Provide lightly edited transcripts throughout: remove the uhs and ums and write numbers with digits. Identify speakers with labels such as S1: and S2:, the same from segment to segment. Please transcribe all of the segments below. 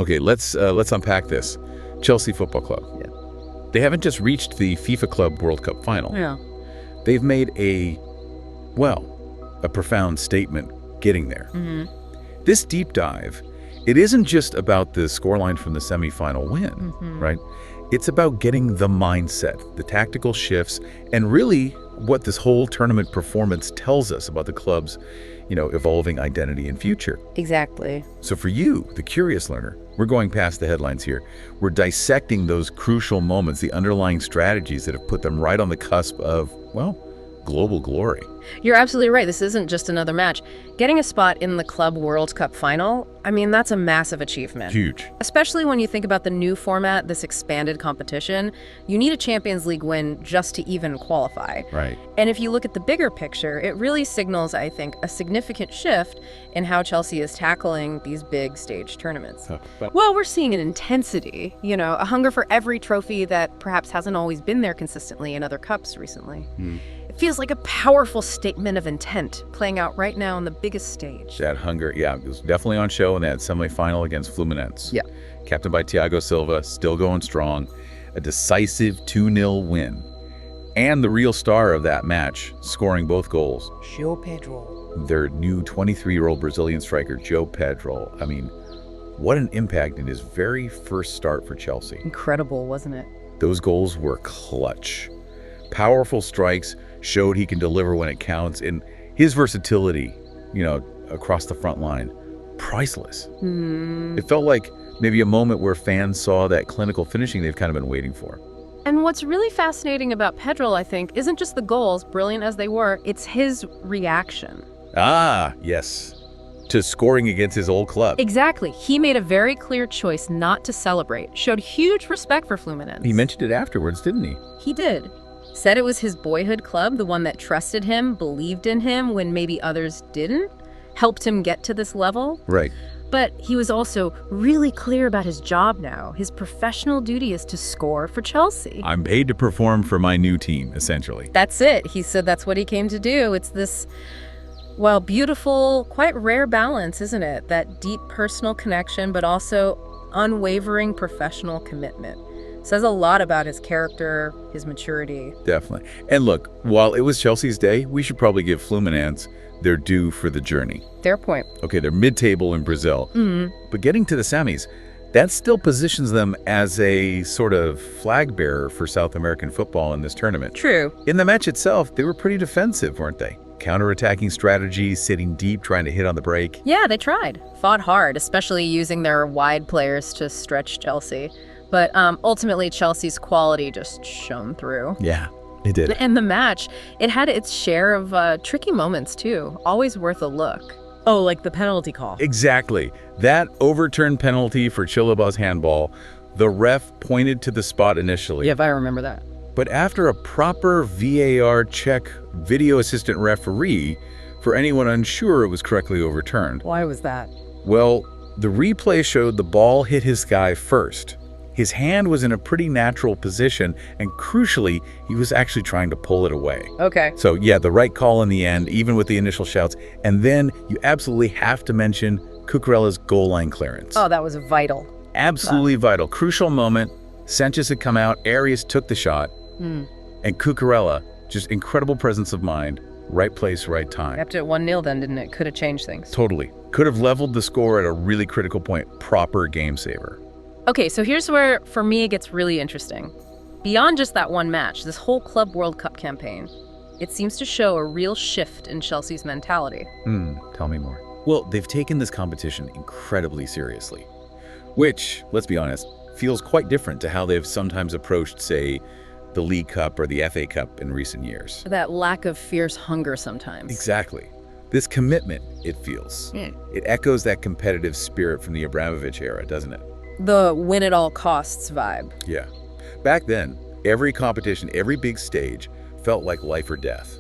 S1: Okay, let's unpack this. Chelsea Football Club.
S2: Yeah.
S1: They haven't just reached the FIFA Club World Cup final.
S2: Yeah.
S1: They've made a profound statement getting there. This deep dive, it isn't just about the scoreline from the semifinal win, right? It's about getting the mindset, the tactical shifts, and really what this whole tournament performance tells us about the club's, evolving identity and future.
S2: Exactly.
S1: So for you, the curious learner, we're going past the headlines here. We're dissecting those crucial moments, the underlying strategies that have put them right on the cusp of, global glory.
S2: You're absolutely right. This isn't just another match. Getting a spot in the Club World Cup final, that's a massive achievement.
S1: Huge.
S2: Especially when you think about the new format, this expanded competition. You need a Champions League win just to even qualify.
S1: Right.
S2: And if you look at the bigger picture, it really signals, I think, a significant shift in how Chelsea is tackling these big stage tournaments. Well, we're seeing an intensity, a hunger for every trophy that perhaps hasn't always been there consistently in other cups recently. It feels like a powerful statement of intent playing out right now on the biggest stage.
S1: That hunger, it was definitely on show in that semifinal against Fluminense.
S2: Yeah.
S1: Captained by Thiago Silva, still going strong. A decisive 2-0 win. And the real star of that match, scoring both goals.
S3: João Pedro.
S1: Their new 23-year-old Brazilian striker, João Pedro. What an impact in his very first start for Chelsea.
S2: Incredible, wasn't it?
S1: Those goals were clutch. Powerful strikes, showed he can deliver when it counts, and his versatility, across the front line, priceless. It felt like maybe a moment where fans saw that clinical finishing they've kind of been waiting for.
S2: And what's really fascinating about Pedro, I think, isn't just the goals, brilliant as they were, it's his reaction.
S1: Ah, yes. To scoring against his old club.
S2: Exactly. He made a very clear choice not to celebrate, showed huge respect for Fluminense.
S1: He mentioned it afterwards, didn't he?
S2: He did. Said it was his boyhood club, the one that trusted him, believed in him when maybe others didn't, helped him get to this level.
S1: Right.
S2: But he was also really clear about his job now. His professional duty is to score for Chelsea.
S1: I'm paid to perform for my new team, essentially.
S2: That's it. He said that's what he came to do. It's this, beautiful, quite rare balance, isn't it? That deep personal connection, but also unwavering professional commitment. Says a lot about his character, his maturity.
S1: Definitely. And look, while it was Chelsea's day, we should probably give Fluminense their due for the journey.
S2: Fair point.
S1: Okay, they're mid-table in Brazil. But getting to the semis, that still positions them as a sort of flag bearer for South American football in this tournament.
S2: True.
S1: In the match itself, they were pretty defensive, weren't they? Counterattacking strategies, sitting deep, trying to hit on the break.
S2: Yeah, they tried. Fought hard, especially using their wide players to stretch Chelsea. But ultimately, Chelsea's quality just shone through.
S1: Yeah, it did.
S2: And the match, it had its share of tricky moments, too. Always worth a look. Oh, like the penalty call.
S1: Exactly. That overturned penalty for Chilaba's handball, the ref pointed to the spot initially.
S2: Yeah, if I remember that.
S1: But after a proper VAR check, video assistant referee, for anyone unsure, it was correctly overturned.
S2: Why was that?
S1: Well, the replay showed the ball hit his thigh first. His hand was in a pretty natural position, and crucially, he was actually trying to pull it away.
S2: Okay.
S1: So yeah, the right call in the end, even with the initial shouts. And then you absolutely have to mention Cucurella's goal line clearance.
S2: Oh, that was vital.
S1: Absolutely vital. Crucial moment. Sanchez had come out, Arias took the shot, and Cucurella, just incredible presence of mind, right place, right time.
S2: Kept it 1-0 then, didn't it? Could have changed things.
S1: Totally. Could have leveled the score at a really critical point. Proper game saver.
S2: Okay, so here's where, for me, it gets really interesting. Beyond just that one match, this whole Club World Cup campaign, it seems to show a real shift in Chelsea's mentality.
S1: Tell me more. Well, they've taken this competition incredibly seriously, which, let's be honest, feels quite different to how they've sometimes approached, say, the League Cup or the FA Cup in recent years.
S2: That lack of fierce hunger sometimes.
S1: Exactly. This commitment, it feels. It echoes that competitive spirit from the Abramovich era, doesn't it?
S2: The win-at-all-costs vibe.
S1: Yeah. Back then, every competition, every big stage felt like life or death.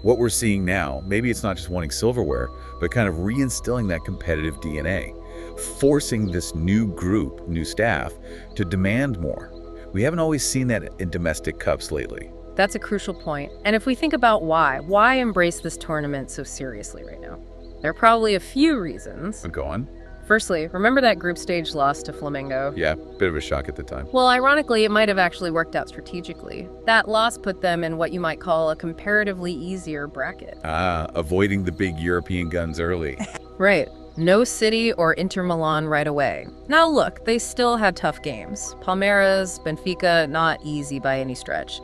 S1: What we're seeing now, maybe it's not just wanting silverware, but kind of reinstilling that competitive DNA, forcing this new group, new staff, to demand more. We haven't always seen that in domestic cups lately.
S2: That's a crucial point. And if we think about why embrace this tournament so seriously right now? There are probably a few reasons.
S1: But go on.
S2: Firstly, remember that group stage loss to Flamengo?
S1: Yeah, bit of a shock at the time.
S2: Well, ironically, it might have actually worked out strategically. That loss put them in what you might call a comparatively easier bracket.
S1: Avoiding the big European guns early.
S2: Right. No City or Inter Milan right away. Now look, they still had tough games. Palmeiras, Benfica, not easy by any stretch.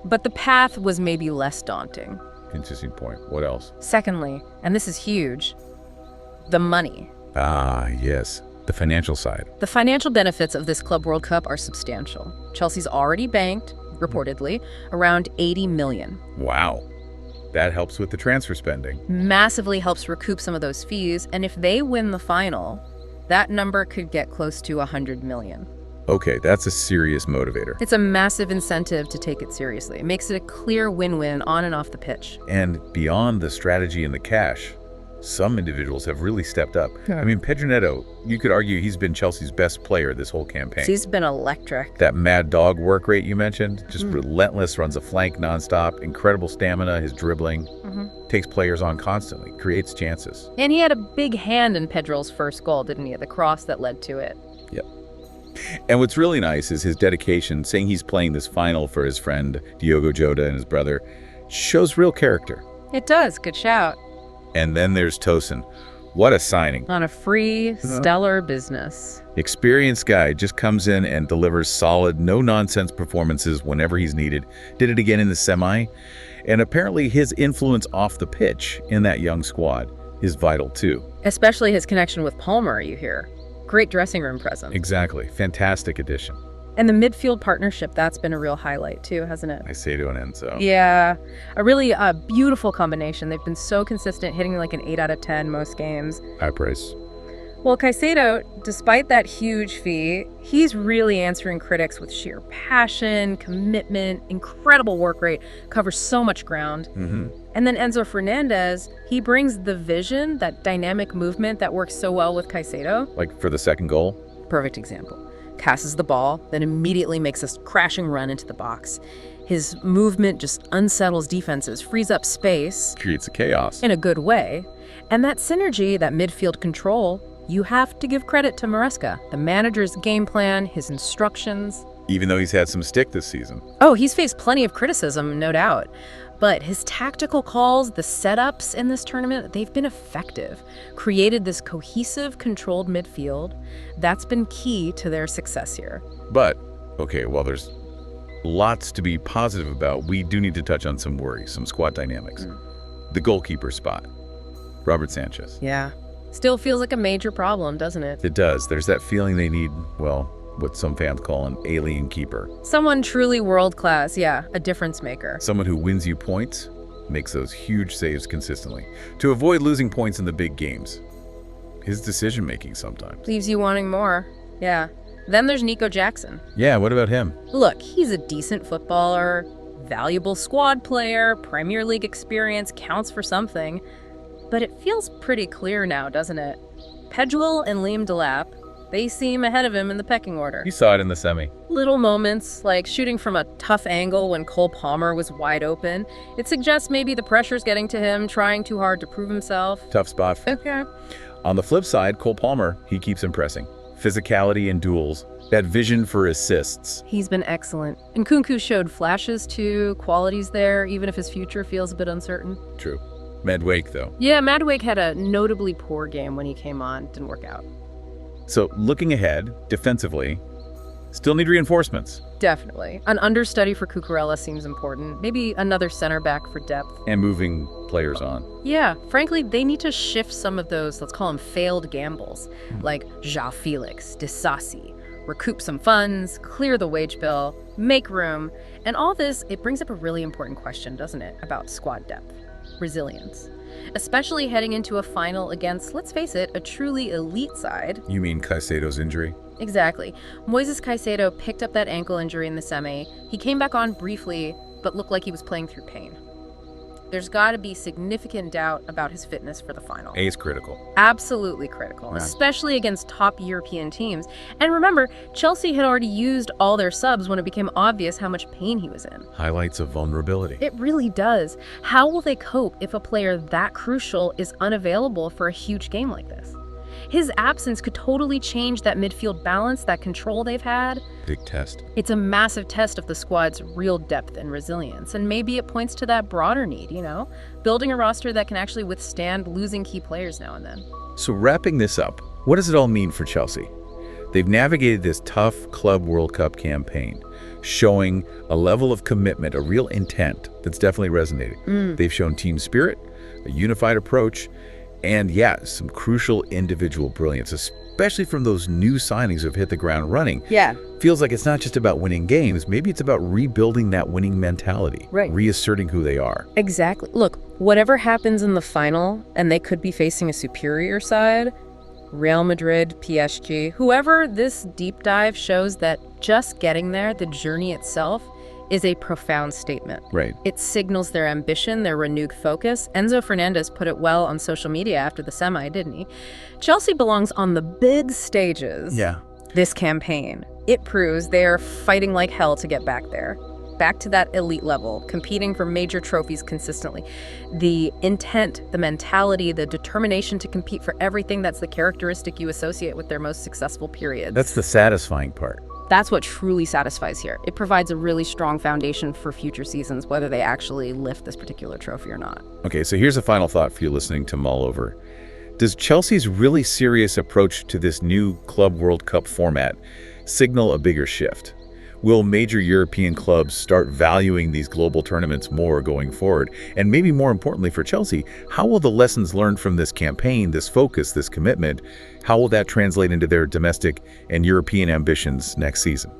S2: But the path was maybe less daunting.
S1: Interesting point. What else?
S2: Secondly, and this is huge, the money.
S1: Yes. The financial side.
S2: The financial benefits of this Club World Cup are substantial. Chelsea's already banked, reportedly, around 80 million.
S1: Wow. That helps with the transfer spending.
S2: Massively helps recoup some of those fees, and if they win the final, that number could get close to 100 million.
S1: Okay, that's a serious motivator.
S2: It's a massive incentive to take it seriously. It makes it a clear win-win on and off the pitch.
S1: And beyond the strategy and the cash, some individuals have really stepped up.
S2: Yeah.
S1: I mean, Pedro Neto, you could argue he's been Chelsea's best player this whole campaign.
S2: He's been electric.
S1: That mad dog work rate you mentioned, just relentless, runs a flank nonstop, incredible stamina, his dribbling, takes players on constantly, creates chances.
S2: And he had a big hand in Pedro's first goal, didn't he? The cross that led to it.
S1: Yep. And what's really nice is his dedication, saying he's playing this final for his friend Diogo Jota and his brother, shows real character.
S2: It does. Good shout.
S1: And then there's Tosin. What a signing.
S2: On a free, stellar business.
S1: Experienced guy, just comes in and delivers solid, no-nonsense performances whenever he's needed. Did it again in the semi. And apparently his influence off the pitch in that young squad is vital too.
S2: Especially his connection with Palmer, you hear. Great dressing room presence.
S1: Exactly. Fantastic addition.
S2: And the midfield partnership, that's been a real highlight too, hasn't it?
S1: I say to an end, so.
S2: Yeah, a really beautiful combination. They've been so consistent, hitting like an 8 out of 10 most games.
S1: High praise.
S2: Well, Caicedo, despite that huge fee, he's really answering critics with sheer passion, commitment, incredible work rate, covers so much ground. And then Enzo Fernandez, he brings the vision, that dynamic movement that works so well with Caicedo.
S1: Like for the second goal?
S2: Perfect example. Passes the ball, then immediately makes a crashing run into the box. His movement just unsettles defenses, frees up space.
S1: Creates a chaos.
S2: In a good way. And that synergy, that midfield control, you have to give credit to Maresca. The manager's game plan, his instructions.
S1: Even though he's had some stick this season.
S2: Oh, he's faced plenty of criticism, no doubt. But his tactical calls, the setups in this tournament, they've been effective. Created this cohesive, controlled midfield. That's been key to their success here.
S1: But, okay, while there's lots to be positive about, we do need to touch on some worries, some squad dynamics. The goalkeeper spot. Robert Sanchez.
S2: Yeah. Still feels like a major problem, doesn't it?
S1: It does. There's that feeling they need, well, what some fans call an alien keeper.
S2: Someone truly world-class, yeah, a difference maker.
S1: Someone who wins you points, makes those huge saves consistently. To avoid losing points in the big games. His decision-making sometimes.
S2: Leaves you wanting more, yeah. Then there's Nico Jackson.
S1: Yeah, what about him?
S2: Look, he's a decent footballer, valuable squad player, Premier League experience, counts for something. But it feels pretty clear now, doesn't it? Pedro and Liam Delap, they seem ahead of him in the pecking order.
S1: You saw it in the semi.
S2: Little moments, like shooting from a tough angle when Cole Palmer was wide open. It suggests maybe the pressure's getting to him, trying too hard to prove himself.
S1: Tough spot.
S2: Okay.
S1: On the flip side, Cole Palmer, he keeps impressing. Physicality in duels, that vision for assists.
S2: He's been excellent. And Nkunku showed flashes too, qualities there, even if his future feels a bit uncertain.
S1: True. Medwake, though.
S2: Yeah, Madwake had a notably poor game when he came on. Didn't work out.
S1: So, looking ahead, defensively, still need reinforcements.
S2: Definitely. An understudy for Cucurella seems important. Maybe another center back for depth.
S1: And moving players on.
S2: Yeah, frankly, they need to shift some of those, let's call them failed gambles, like João Felix, Disasi. Recoup some funds, clear the wage bill, make room. And all this, it brings up a really important question, doesn't it, about squad depth. Resilience. Especially heading into a final against, let's face it, a truly elite side.
S1: You mean Caicedo's injury?
S2: Exactly. Moises Caicedo picked up that ankle injury in the semi. He came back on briefly, but looked like he was playing through pain. There's got to be significant doubt about his fitness for the final.
S1: Is critical.
S2: Absolutely critical, especially against top European teams. And remember, Chelsea had already used all their subs when it became obvious how much pain he was in.
S1: Highlights of vulnerability.
S2: It really does. How will they cope if a player that crucial is unavailable for a huge game like this? His absence could totally change that midfield balance, that control they've had.
S1: Big test.
S2: It's a massive test of the squad's real depth and resilience, and maybe it points to that broader need, building a roster that can actually withstand losing key players now and then.
S1: So wrapping this up, what does it all mean for Chelsea? They've navigated this tough Club World Cup campaign, showing a level of commitment, a real intent that's definitely resonating. They've shown team spirit, a unified approach, and some crucial individual brilliance, especially from those new signings who've hit the ground running.
S2: Yeah.
S1: Feels like it's not just about winning games, maybe it's about rebuilding that winning mentality,
S2: right,
S1: reasserting who they are.
S2: Exactly. Look, whatever happens in the final, and they could be facing a superior side, Real Madrid, PSG, whoever, this deep dive shows that just getting there, the journey itself, is a profound statement.
S1: Right.
S2: It signals their ambition, their renewed focus. Enzo Fernandez put it well on social media after the semi, didn't he? Chelsea belongs on the big stages this campaign. It proves they are fighting like hell to get back there. Back to that elite level, competing for major trophies consistently. The intent, the mentality, the determination to compete for everything, that's the characteristic you associate with their most successful periods.
S1: That's the satisfying part.
S2: That's what truly satisfies here. It provides a really strong foundation for future seasons, whether they actually lift this particular trophy or not.
S1: Okay, so here's a final thought for you listening to mull over. Does Chelsea's really serious approach to this new Club World Cup format signal a bigger shift? Will major European clubs start valuing these global tournaments more going forward? And maybe more importantly for Chelsea, how will the lessons learned from this campaign, this focus, this commitment, how will that translate into their domestic and European ambitions next season?